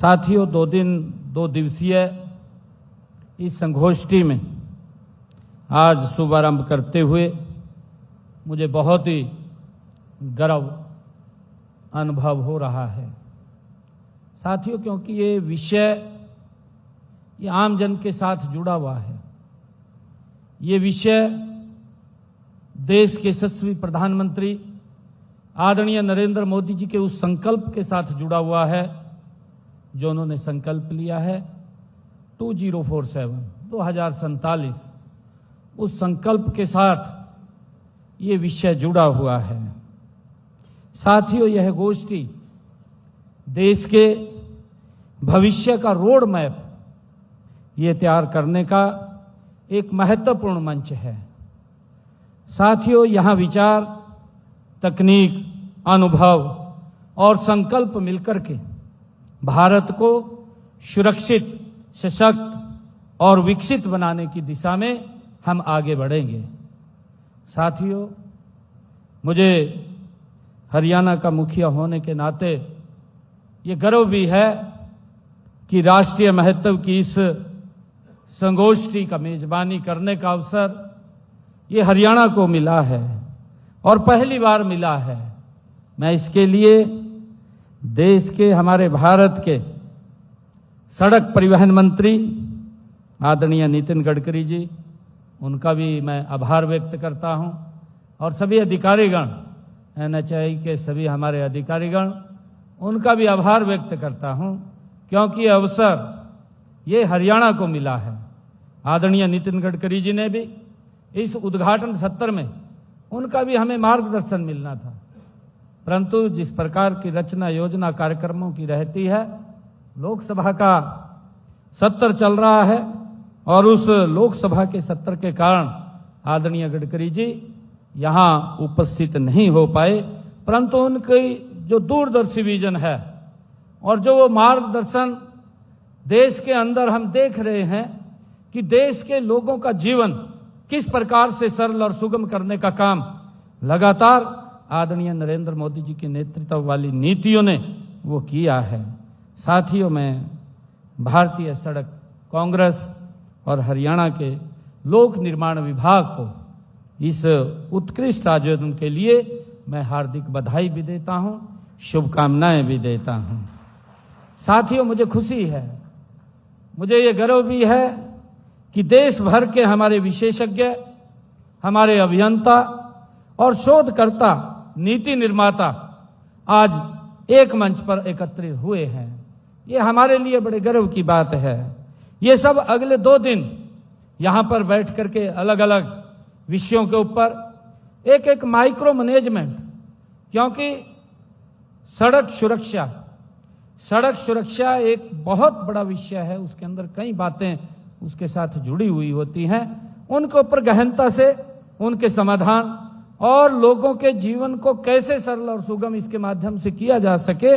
साथियों, 2 दिवसीय इस संगोष्ठी में आज शुभारंभ करते हुए मुझे बहुत ही गर्व अनुभव हो रहा है। साथियों, क्योंकि ये विषय ये आम जन के साथ जुड़ा हुआ है। ये विषय देश के यशस्वी प्रधानमंत्री आदरणीय नरेंद्र मोदी जी के उस संकल्प के साथ जुड़ा हुआ है जो उन्होंने संकल्प लिया है 2047 उस संकल्प के साथ ये विषय जुड़ा हुआ है। साथियों, यह गोष्ठी देश के भविष्य का रोड मैप ये तैयार करने का एक महत्वपूर्ण मंच है। साथियों, यहाँ विचार, तकनीक, अनुभव और संकल्प मिलकर के भारत को सुरक्षित, सशक्त और विकसित बनाने की दिशा में हम आगे बढ़ेंगे। साथियों, मुझे हरियाणा का मुखिया होने के नाते ये गर्व भी है कि राष्ट्रीय महत्व की इस संगोष्ठी का मेजबानी करने का अवसर ये हरियाणा को मिला है और पहली बार मिला है। मैं इसके लिए देश के, हमारे भारत के सड़क परिवहन मंत्री आदरणीय नितिन गडकरी जी, उनका भी मैं आभार व्यक्त करता हूं और सभी अधिकारीगण, NHAI के सभी हमारे अधिकारीगण, उनका भी आभार व्यक्त करता हूं क्योंकि अवसर ये हरियाणा को मिला है। आदरणीय नितिन गडकरी जी ने भी इस उद्घाटन सत्र में उनका भी हमें मार्गदर्शन मिलना था, परंतु जिस प्रकार की रचना योजना कार्यक्रमों की रहती है, लोकसभा का सत्र चल रहा है और उस लोकसभा के सत्र के कारण आदरणीय गडकरी जी यहां उपस्थित नहीं हो पाए, परंतु उनकी जो दूरदर्शी विजन है और जो वो मार्गदर्शन देश के अंदर हम देख रहे हैं कि देश के लोगों का जीवन किस प्रकार से सरल और सुगम करने का काम लगातार आदरणीय नरेंद्र मोदी जी के नेतृत्व वाली नीतियों ने वो किया है। साथियों, मैं भारतीय सड़क कांग्रेस और हरियाणा के लोक निर्माण विभाग को इस उत्कृष्ट आयोजन के लिए मैं हार्दिक बधाई भी देता हूं, शुभकामनाएं भी देता हूं। साथियों, मुझे खुशी है, मुझे ये गर्व भी है कि देश भर के हमारे विशेषज्ञ, हमारे अभियंता और शोधकर्ता, नीति निर्माता आज एक मंच पर एकत्रित हुए हैं। ये हमारे लिए बड़े गर्व की बात है। ये सब अगले 2 दिन यहां पर बैठ करके अलग अलग विषयों के ऊपर एक माइक्रो मैनेजमेंट, क्योंकि सड़क सुरक्षा एक बहुत बड़ा विषय है, उसके अंदर कई बातें उसके साथ जुड़ी हुई होती हैं, उनके ऊपर गहनता से उनके समाधान और लोगों के जीवन को कैसे सरल और सुगम इसके माध्यम से किया जा सके,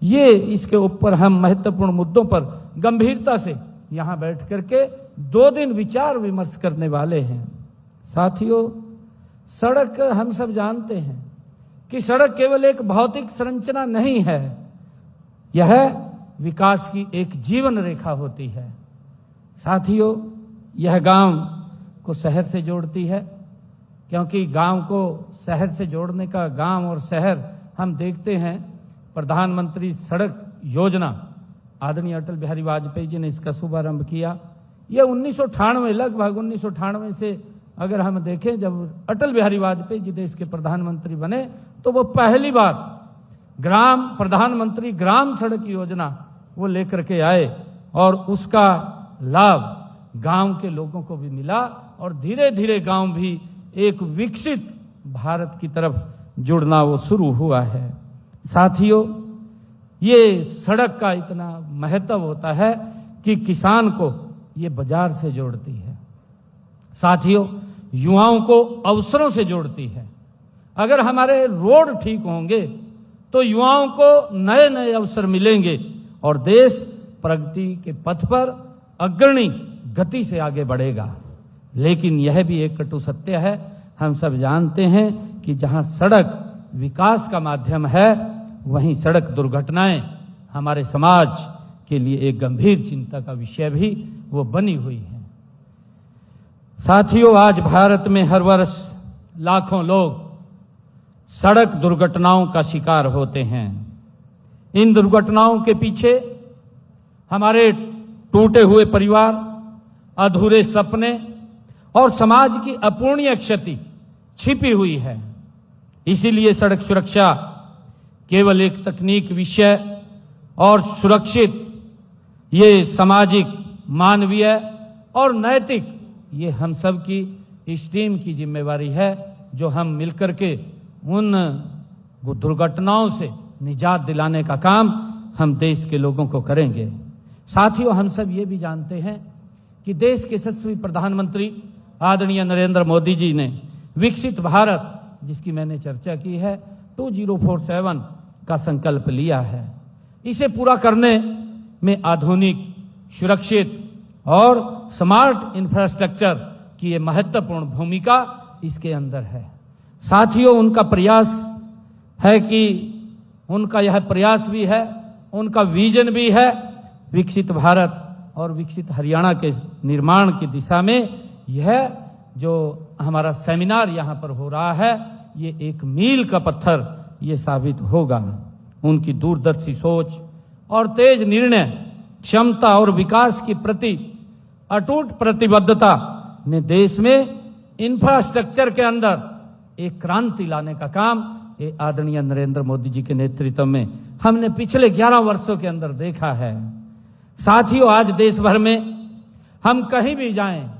ये इसके ऊपर हम महत्वपूर्ण मुद्दों पर गंभीरता से यहां बैठ करके 2 दिन विचार विमर्श करने वाले हैं। साथियों, सड़क, हम सब जानते हैं कि सड़क केवल एक भौतिक संरचना नहीं है, यह विकास की एक जीवन रेखा होती है। साथियों, यह गांव को शहर से जोड़ती है, क्योंकि गांव को शहर से जोड़ने का, गांव और शहर हम देखते हैं, प्रधानमंत्री सड़क योजना आदरणीय अटल बिहारी वाजपेयी जी ने इसका शुभारंभ किया। यह 1998, लगभग 1998 से अगर हम देखें, जब अटल बिहारी वाजपेयी जी देश के प्रधानमंत्री बने तो वो पहली बार प्रधानमंत्री ग्राम सड़क योजना वो लेकर के आए और उसका लाभ गांव के लोगों को भी मिला और धीरे धीरे गांव भी एक विकसित भारत की तरफ जुड़ना वो शुरू हुआ है। साथियों, ये सड़क का इतना महत्व होता है कि किसान को ये बाजार से जोड़ती है। साथियों, युवाओं को अवसरों से जोड़ती है। अगर हमारे रोड ठीक होंगे तो युवाओं को नए नए अवसर मिलेंगे और देश प्रगति के पथ पर अग्रणी गति से आगे बढ़ेगा। लेकिन यह भी एक कटु सत्य है, हम सब जानते हैं कि जहां सड़क विकास का माध्यम है, वहीं सड़क दुर्घटनाएं हमारे समाज के लिए एक गंभीर चिंता का विषय भी वो बनी हुई है। साथियों, आज भारत में हर वर्ष लाखों लोग सड़क दुर्घटनाओं का शिकार होते हैं। इन दुर्घटनाओं के पीछे हमारे टूटे हुए परिवार, अधूरे सपने और समाज की अपूर्णीय क्षति छिपी हुई है। इसीलिए सड़क सुरक्षा केवल एक तकनीक विषय और सुरक्षित, ये सामाजिक, मानवीय और नैतिक, ये हम सब की इस टीम की जिम्मेवारी है, जो हम मिलकर के उन दुर्घटनाओं से निजात दिलाने का काम हम देश के लोगों को करेंगे। साथियों, हम सब ये भी जानते हैं कि देश के यशस्वी प्रधानमंत्री आदरणीय नरेंद्र मोदी जी ने विकसित भारत, जिसकी मैंने चर्चा की है, 2047 का संकल्प लिया है। इसे पूरा करने में आधुनिक, सुरक्षित और स्मार्ट इंफ्रास्ट्रक्चर की ये महत्वपूर्ण भूमिका इसके अंदर है। साथियों, उनका प्रयास है कि उनका यह प्रयास भी है, उनका विजन भी है, विकसित भारत और विकसित हरियाणा के निर्माण की दिशा में यह जो हमारा सेमिनार यहाँ पर हो रहा है, ये एक मील का पत्थर ये साबित होगा। उनकी दूरदर्शी सोच और तेज निर्णय क्षमता और विकास की प्रति अटूट प्रतिबद्धता ने देश में इंफ्रास्ट्रक्चर के अंदर एक क्रांति लाने का काम ये आदरणीय नरेंद्र मोदी जी के नेतृत्व में हमने पिछले 11 वर्षों के अंदर देखा है। साथियों, आज देश भर में हम कहीं भी जाएं,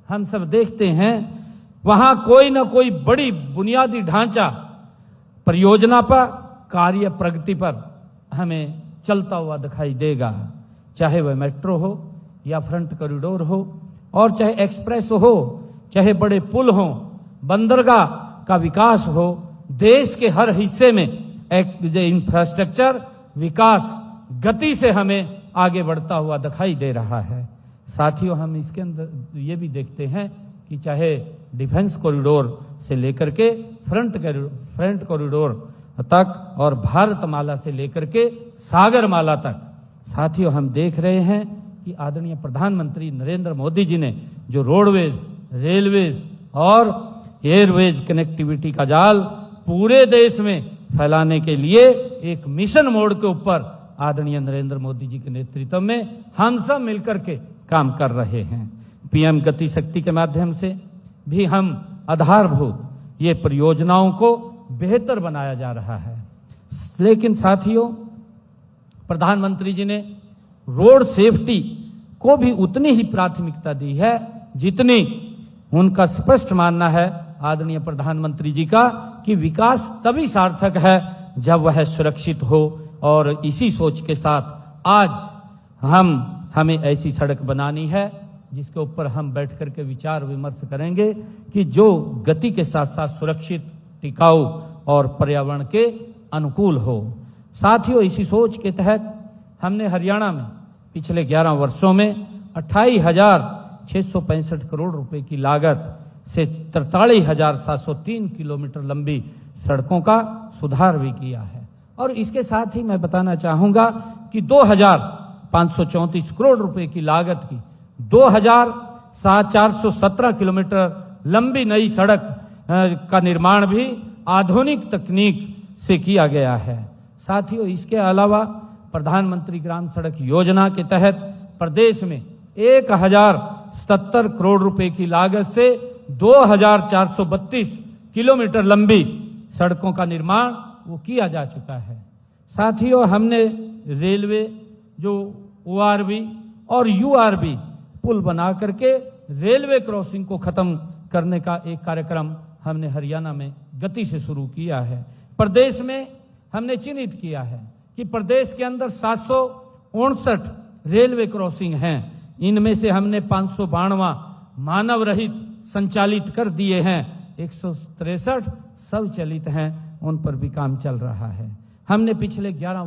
हम सब देखते हैं वहां कोई ना कोई बड़ी बुनियादी ढांचा परियोजना पर, कार्य प्रगति पर हमें चलता हुआ दिखाई देगा। चाहे वह मेट्रो हो या फ्रंट कॉरिडोर हो, और चाहे एक्सप्रेस हो, चाहे बड़े पुल हो, बंदरगाह का विकास हो, देश के हर हिस्से में इंफ्रास्ट्रक्चर विकास गति से हमें आगे बढ़ता हुआ दिखाई दे रहा है। साथियों, हम इसके अंदर ये भी देखते हैं कि चाहे डिफेंस कॉरिडोर से लेकर के फ्रंट कॉरिडोर तक और भारतमाला से लेकर के सागरमाला तक, साथियों हम देख रहे हैं कि आदरणीय प्रधानमंत्री नरेंद्र मोदी जी ने जो रोडवेज, रेलवेज और एयरवेज कनेक्टिविटी का जाल पूरे देश में फैलाने के लिए एक मिशन मोड के ऊपर आदरणीय नरेंद्र मोदी जी के नेतृत्व में हम सब मिलकर के काम कर रहे हैं। पीएम गति शक्ति के माध्यम से भी हम आधारभूत ये परियोजनाओं को बेहतर बनाया जा रहा है। लेकिन साथियों, प्रधानमंत्री जी ने रोड सेफ्टी को भी उतनी ही प्राथमिकता दी है जितनी उनका स्पष्ट मानना है आदरणीय प्रधानमंत्री जी का कि विकास तभी सार्थक है जब वह सुरक्षित हो। और इसी सोच के साथ आज हमें ऐसी सड़क बनानी है जिसके ऊपर हम बैठ करके विचार विमर्श करेंगे कि जो गति के साथ साथ सुरक्षित, टिकाऊ और पर्यावरण के अनुकूल हो। साथियों, इसी सोच के तहत हमने हरियाणा में पिछले 11 वर्षों में 28,665 करोड़ रुपए की लागत से 43,703 किलोमीटर लंबी सड़कों का सुधार भी किया है। और इसके साथ ही मैं बताना चाहूंगा कि 2,534 करोड़ रुपए की लागत की 2,417 किलोमीटर लंबी नई सड़क का निर्माण भी आधुनिक तकनीक से किया गया है। साथियों, इसके अलावा प्रधानमंत्री ग्राम सड़क योजना के तहत प्रदेश में 1,077 करोड़ रुपए की लागत से 2,432 किलोमीटर लंबी सड़कों का निर्माण वो किया जा चुका है। साथियों, हमने रेलवे जो ORB और URB पुल बना करके रेलवे क्रॉसिंग को खत्म करने का एक कार्यक्रम हमने हरियाणा में गति से शुरू किया है। प्रदेश में हमने चिन्हित किया है कि प्रदेश के अंदर 759 रेलवे क्रॉसिंग हैं। इनमें से हमने 592 मानव रहित संचालित कर दिए हैं, 163 स्वचालित हैं, उन पर भी काम चल रहा है। हमने पिछले 11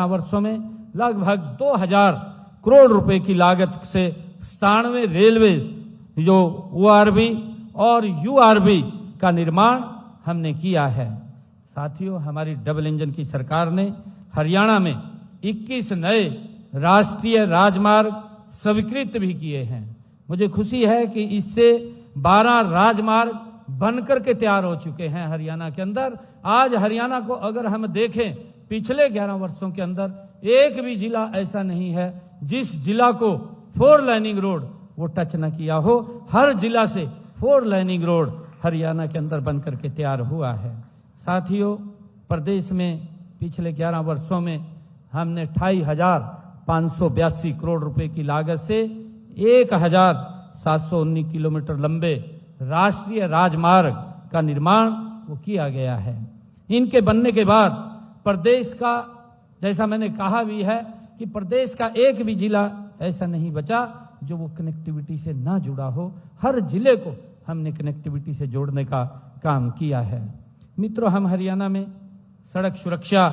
वर्षों में लगभग 2,000 करोड़ रुपए की लागत से 97 रेलवे जो ORB और URB का निर्माण हमने किया है। साथियों, हमारी डबल इंजन की सरकार ने हरियाणा में 21 नए राष्ट्रीय राजमार्ग स्वीकृत भी किए हैं। मुझे खुशी है कि इससे 12 राजमार्ग बनकर के तैयार हो चुके हैं हरियाणा के अंदर। आज हरियाणा को अगर हम देखें, पिछले 11 वर्षों के अंदर एक भी जिला ऐसा नहीं है जिस जिला को 4 लाइनिंग रोड वो टच न किया हो। हर जिला से 4 लाइनिंग रोड हरियाणा के अंदर बनकर के तैयार हुआ है। साथियों, प्रदेश में पिछले 11 वर्षों में हमने 28,582 करोड़ रुपए की लागत से 1,719 किलोमीटर लंबे राष्ट्रीय राजमार्ग का निर्माण वो किया गया है। इनके बनने के बाद प्रदेश का, जैसा मैंने कहा भी है कि प्रदेश का एक भी जिला ऐसा नहीं बचा जो वो कनेक्टिविटी से ना जुड़ा हो। हर जिले को हमने कनेक्टिविटी से जोड़ने का काम किया है। मित्रों, हम हरियाणा में सड़क सुरक्षा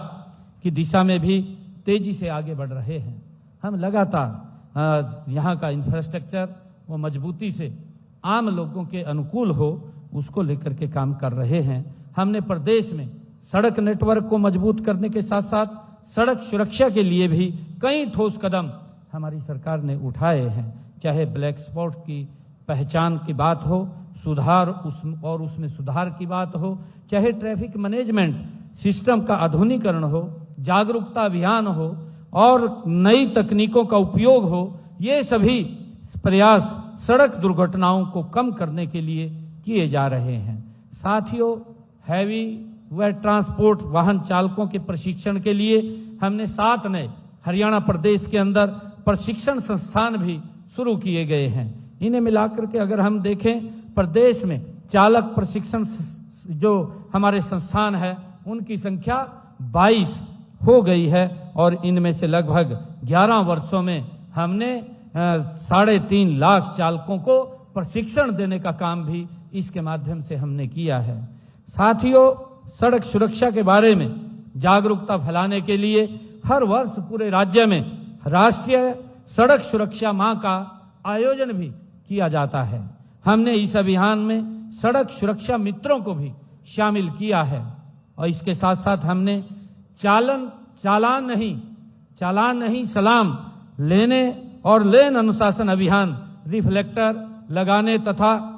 की दिशा में भी तेजी से आगे बढ़ रहे हैं। हम लगातार यहाँ का इंफ्रास्ट्रक्चर वो मजबूती से आम लोगों के अनुकूल हो उसको लेकर के काम कर रहे हैं। हमने प्रदेश में सड़क नेटवर्क को मजबूत करने के साथ साथ सड़क सुरक्षा के लिए भी कई ठोस कदम हमारी सरकार ने उठाए हैं। चाहे ब्लैक स्पॉट की पहचान की बात हो, सुधार उसमें सुधार की बात हो, चाहे ट्रैफिक मैनेजमेंट सिस्टम का आधुनिकीकरण हो, जागरूकता अभियान हो और नई तकनीकों का उपयोग हो, ये सभी प्रयास सड़क दुर्घटनाओं को कम करने के लिए किए जा रहे हैं। साथियों, हैवी व ट्रांसपोर्ट वाहन चालकों के प्रशिक्षण के लिए हमने 7 नए हरियाणा प्रदेश के अंदर प्रशिक्षण संस्थान भी शुरू किए गए हैं। इन्हें मिलाकर के अगर हम देखें, प्रदेश में चालक प्रशिक्षण जो हमारे संस्थान है उनकी संख्या 22 हो गई है और इनमें से लगभग 11 वर्षों में हमने 3.5 लाख चालकों को प्रशिक्षण देने का काम भी इसके माध्यम से हमने किया है। साथियों, सड़क सुरक्षा के बारे में जागरूकता फैलाने के लिए हर वर्ष पूरे राज्य में राष्ट्रीय सड़क सुरक्षा माह का आयोजन भी किया जाता है। हमने इस अभियान में सड़क सुरक्षा मित्रों को भी शामिल किया है और इसके साथ साथ हमने चालान नहीं सलाम लेने और लेन अनुशासन अभियान, रिफ्लेक्टर लगाने तथा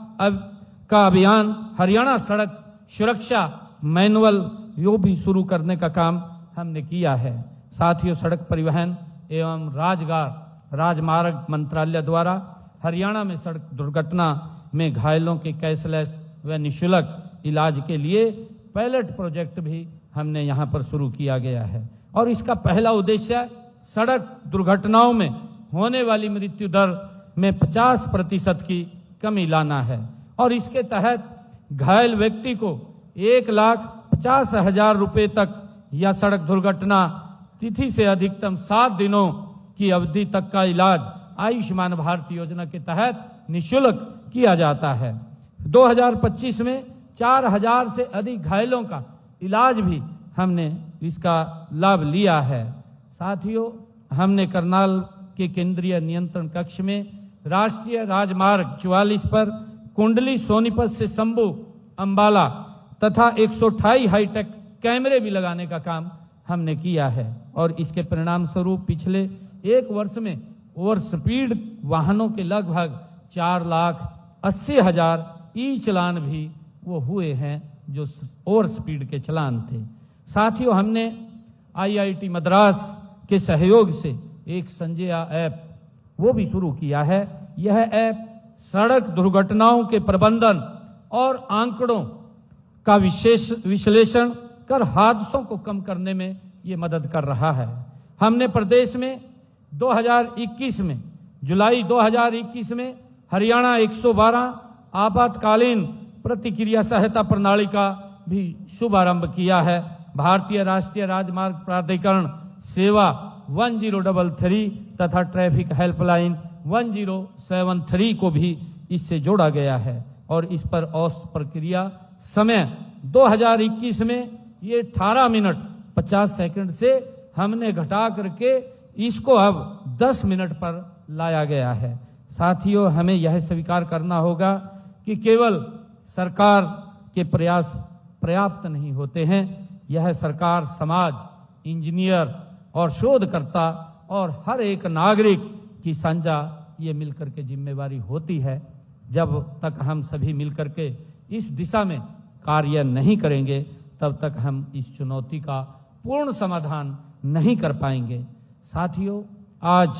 का अभियान, हरियाणा सड़क सुरक्षा मैनुअल यो भी शुरू करने का काम हमने किया है। साथियों, सड़क परिवहन एवं राजमार्ग मंत्रालय द्वारा हरियाणा में सड़क दुर्घटना में घायलों के कैशलेस व निःशुल्क इलाज के लिए पायलट प्रोजेक्ट भी हमने यहाँ पर शुरू किया गया है और इसका पहला उद्देश्य सड़क दुर्घटनाओं में होने वाली मृत्यु दर में 50% की कमी लाना है और इसके तहत घायल व्यक्ति को 1,50,000 रुपए तक या सड़क दुर्घटना तिथि से अधिकतम 7 दिनों की अवधि तक का इलाज आयुष्मान भारत योजना के तहत निःशुल्क किया जाता है। 2025 में 4,000 से अधिक घायलों का इलाज भी हमने इसका लाभ लिया है। साथियों, हमने करनाल के केंद्रीय नियंत्रण कक्ष में राष्ट्रीय राजमार्ग 44 पर कुंडली सोनीपत से शंभू अंबाला तथा 128 हाईटेक कैमरे भी लगाने का काम हमने किया है और इसके परिणाम स्वरूप पिछले 1 वर्ष में ओवर स्पीड वाहनों के लगभग 4,80,000 ई चलान भी वो हुए हैं जो ओवर स्पीड के चलान थे। साथियों, हमने IIT मद्रास के सहयोग से एक संजया ऐप वो भी शुरू किया है। यह ऐप सड़क दुर्घटनाओं के प्रबंधन और आंकड़ों का विश्लेषण कर हादसों को कम करने में ये मदद कर रहा है। हमने प्रदेश में 2021 में जुलाई 2021 में हरियाणा 112 आपातकालीन प्रतिक्रिया सहायता प्रणाली का भी शुभारंभ किया है। भारतीय राष्ट्रीय राजमार्ग प्राधिकरण सेवा 1033 तथा ट्रैफिक हेल्पलाइन 1073 को भी इससे जोड़ा गया है और इस पर औसत प्रक्रिया समय 2021 में ये 18 मिनट 50 सेकंड से हमने घटा करके इसको अब 10 मिनट पर लाया गया है। साथियों, हमें यह स्वीकार करना होगा कि केवल सरकार के प्रयास पर्याप्त नहीं होते हैं। यह सरकार, समाज, इंजीनियर, और शोधकर्ता और हर एक नागरिक की साझा ये मिलकर के जिम्मेवारी होती है। जब तक हम सभी मिलकर के इस दिशा में कार्य नहीं करेंगे तब तक हम इस चुनौती का पूर्ण समाधान नहीं कर पाएंगे। साथियों, आज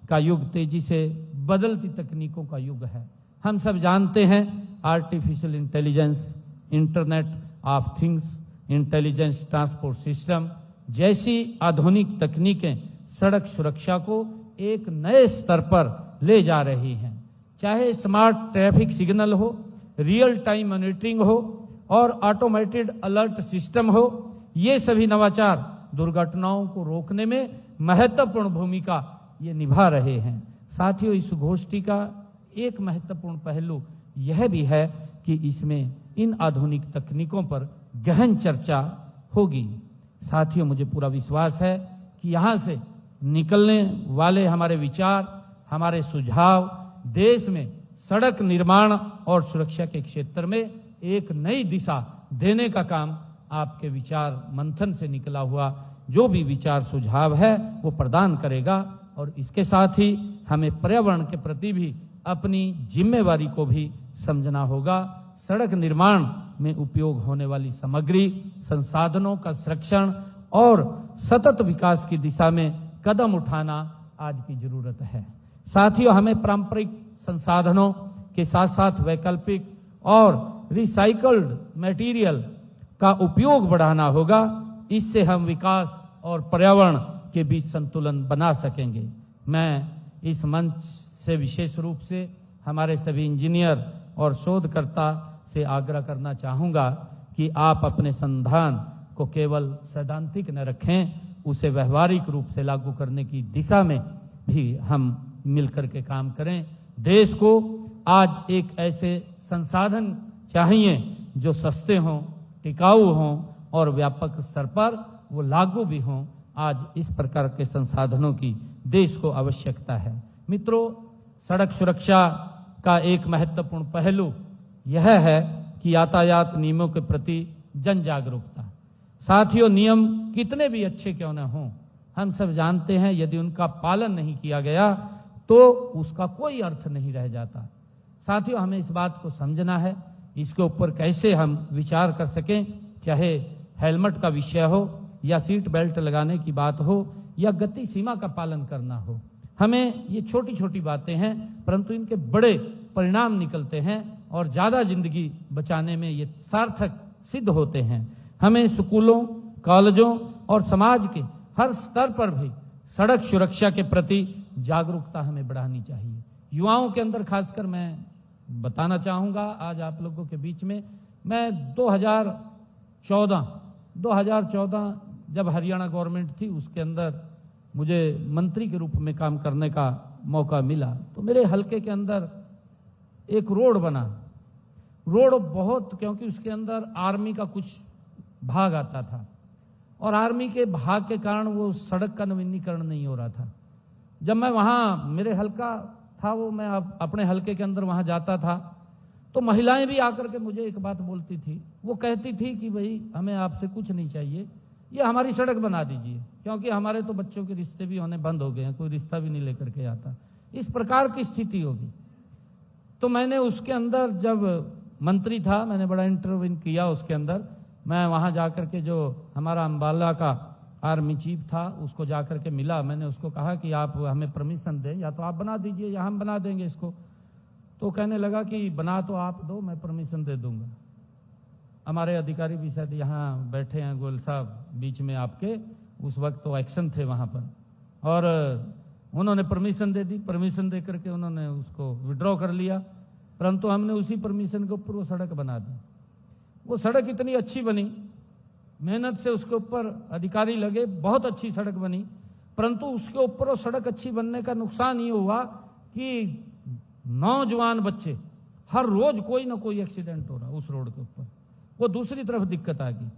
का युग तेजी से बदलती तकनीकों का युग है। हम सब जानते हैं artificial intelligence, internet of things, intelligence transport system जैसी आधुनिक तकनीकें सड़क सुरक्षा को एक नए स्तर पर ले जा रही हैं। चाहे स्मार्ट ट्रैफिक सिग्नल हो, रियल टाइम मॉनिटरिंग हो और ऑटोमेटेड अलर्ट सिस्टम हो, ये सभी नवाचार दुर्घटनाओं को रोकने में महत्वपूर्ण भूमिका ये निभा रहे हैं। साथियों, इस गोष्ठी का एक महत्वपूर्ण पहलू यह भी है कि इसमें इन आधुनिक तकनीकों पर गहन चर्चा होगी। साथियों, मुझे पूरा विश्वास है कि यहाँ से निकलने वाले हमारे विचार, हमारे सुझाव देश में सड़क निर्माण और सुरक्षा के क्षेत्र में एक नई दिशा देने का काम आपके विचार मंथन से निकला हुआ जो भी विचार सुझाव है वो प्रदान करेगा। और इसके साथ ही हमें पर्यावरण के प्रति भी अपनी जिम्मेवारी को भी समझना होगा। सड़क निर्माण में उपयोग होने वाली सामग्री, संसाधनों का संरक्षण और सतत विकास की दिशा में कदम उठाना आज की जरूरत है। साथियों, हमें पारंपरिक संसाधनों के साथ साथ वैकल्पिक और रिसाइकल्ड मटेरियल का उपयोग बढ़ाना होगा। इससे हम विकास और पर्यावरण के बीच संतुलन बना सकेंगे। मैं इस मंच से विशेष रूप से हमारे सभी इंजीनियर और शोधकर्ता से आग्रह करना चाहूँगा कि आप अपने संधान को केवल सैद्धांतिक न रखें, उसे व्यवहारिक रूप से लागू करने की दिशा में भी हम मिलकर के काम करें। देश को आज एक ऐसे संसाधन चाहिए जो सस्ते हों, टिकाऊ हों और व्यापक स्तर पर वो लागू भी हों। आज इस प्रकार के संसाधनों की देश को आवश्यकता है। मित्रों, सड़क सुरक्षा का एक महत्वपूर्ण पहलू यह है कि यातायात नियमों के प्रति जन जागरूकता। साथियों, नियम कितने भी अच्छे क्यों न हों, हम सब जानते हैं यदि उनका पालन नहीं किया गया तो उसका कोई अर्थ नहीं रह जाता। साथियों, हमें इस बात को समझना है, इसके ऊपर कैसे हम विचार कर सकें, चाहे हेलमेट का विषय हो या सीट बेल्ट लगाने की बात हो या गति सीमा का पालन करना हो। हमें ये छोटी छोटी बातें हैं परंतु इनके बड़े परिणाम निकलते हैं और ज़्यादा जिंदगी बचाने में ये सार्थक सिद्ध होते हैं। हमें स्कूलों, कॉलेजों और समाज के हर स्तर पर भी सड़क सुरक्षा के प्रति जागरूकता हमें बढ़ानी चाहिए। युवाओं के अंदर खासकर मैं बताना चाहूँगा आज आप लोगों के बीच में, मैं 2014 जब हरियाणा गवर्नमेंट थी उसके अंदर मुझे मंत्री के रूप में काम करने का मौका मिला, तो मेरे हलके के अंदर एक रोड बना। रोड बहुत, क्योंकि उसके अंदर आर्मी का कुछ भाग आता था और आर्मी के भाग के कारण वो सड़क का नवीनीकरण नहीं हो रहा था। जब मैं वहाँ, मेरे हलका था वो, मैं अपने हलके के अंदर वहाँ जाता था तो महिलाएं भी आकर के मुझे एक बात बोलती थी। वो कहती थी कि भाई हमें आपसे कुछ नहीं चाहिए, ये हमारी सड़क बना दीजिए, क्योंकि हमारे तो बच्चों के रिश्ते भी होने बंद हो गए हैं, कोई रिश्ता भी नहीं लेकर के आता। इस प्रकार की स्थिति होगी। तो मैंने उसके अंदर, जब मंत्री था, मैंने बड़ा इंटरव्यू किया उसके अंदर। मैं वहाँ जाकर के जो हमारा अम्बाला का आर्मी चीफ था उसको जाकर के मिला। मैंने उसको कहा कि आप हमें परमिशन दें, या तो आप बना दीजिए या हम बना देंगे इसको। तो कहने लगा कि बना तो आप दो, मैं परमिशन दे दूंगा। हमारे अधिकारी भी शायद यहाँ बैठे हैं, गोयल साहब बीच में आपके, उस वक्त तो एक्शन थे वहाँ पर, और उन्होंने परमिशन दे दी। परमिशन दे करके उन्होंने उसको विड्रॉ कर लिया, परंतु हमने उसी परमिशन के ऊपर वो सड़क बना दी। वो सड़क इतनी अच्छी बनी, मेहनत से उसके ऊपर अधिकारी लगे, बहुत अच्छी सड़क बनी, परंतु उसके ऊपर वो सड़क अच्छी बनने का नुकसान ये हुआ कि नौजवान बच्चे, हर रोज कोई ना कोई एक्सीडेंट हो रहा उस रोड के ऊपर। वो दूसरी तरफ दिक्कत आ गई।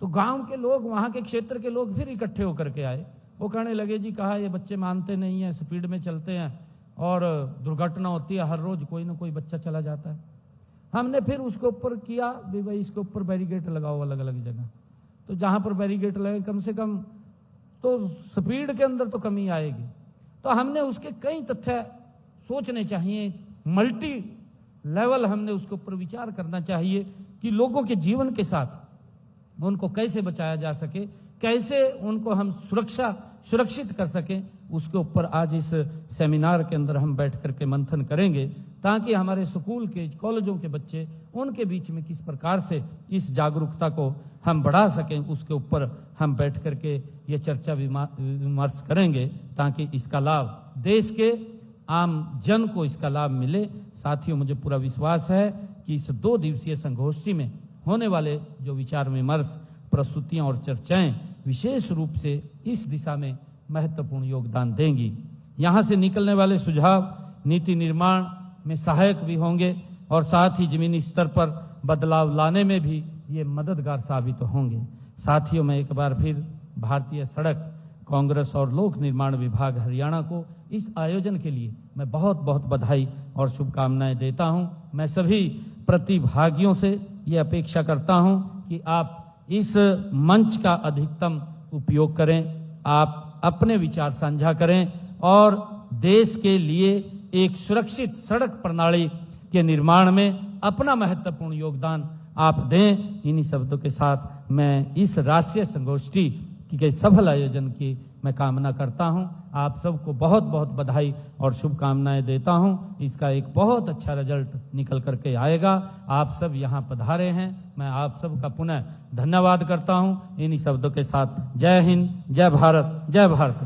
तो गांव के लोग, वहां के क्षेत्र के लोग फिर इकट्ठे होकर के आए। वो कहने लगे जी, कहा ये बच्चे मानते नहीं हैं, स्पीड में चलते हैं और दुर्घटना होती है, हर रोज कोई ना कोई बच्चा चला जाता है। हमने फिर उसके ऊपर किया भी भाई इसके ऊपर बैरिकेड लगाओ अलग अलग जगह। तो जहां पर बैरिकेड लगे कम से कम तो स्पीड के अंदर तो कमी आएगी। तो हमने उसके कई तथ्य सोचने चाहिए, मल्टी लेवल हमने उसके ऊपर विचार करना चाहिए कि लोगों के जीवन के साथ उनको कैसे बचाया जा सके, कैसे उनको हम सुरक्षित कर सकें। उसके ऊपर आज इस सेमिनार के अंदर हम बैठ करके मंथन करेंगे, ताकि हमारे स्कूल के, कॉलेजों के बच्चे, उनके बीच में किस प्रकार से इस जागरूकता को हम बढ़ा सकें, उसके ऊपर हम बैठ करके ये चर्चा विमर्श करेंगे, ताकि इसका लाभ देश के आम जन को इसका लाभ मिले। साथियों, मुझे पूरा विश्वास है कि इस 2 दिवसीय संगोष्ठी में होने वाले जो विचार विमर्श, प्रस्तुतियां और चर्चाएं विशेष रूप से इस दिशा में महत्वपूर्ण योगदान देंगी। यहाँ से निकलने वाले सुझाव नीति निर्माण में सहायक भी होंगे और साथ ही जमीनी स्तर पर बदलाव लाने में भी ये मददगार साबित होंगे। साथियों, मैं एक बार फिर भारतीय सड़क कांग्रेस और लोक निर्माण विभाग हरियाणा को इस आयोजन के लिए मैं बहुत बहुत बधाई और शुभकामनाएं देता हूं। मैं सभी प्रतिभागियों से ये अपेक्षा करता हूं कि आप इस मंच का अधिकतम उपयोग करें, आप अपने विचार साझा करें और देश के लिए एक सुरक्षित सड़क प्रणाली के निर्माण में अपना महत्वपूर्ण योगदान आप दें। इन्हीं शब्दों के साथ मैं इस राष्ट्रीय संगोष्ठी के सफल आयोजन की मैं कामना करता हूं। आप सबको बहुत बहुत बधाई और शुभकामनाएं देता हूं। इसका एक बहुत अच्छा रिजल्ट निकल करके आएगा। आप सब यहां पधारे हैं, मैं आप सबका पुनः धन्यवाद करता हूं। इन्हीं शब्दों के साथ जय हिंद, जय भारत, जय भारत।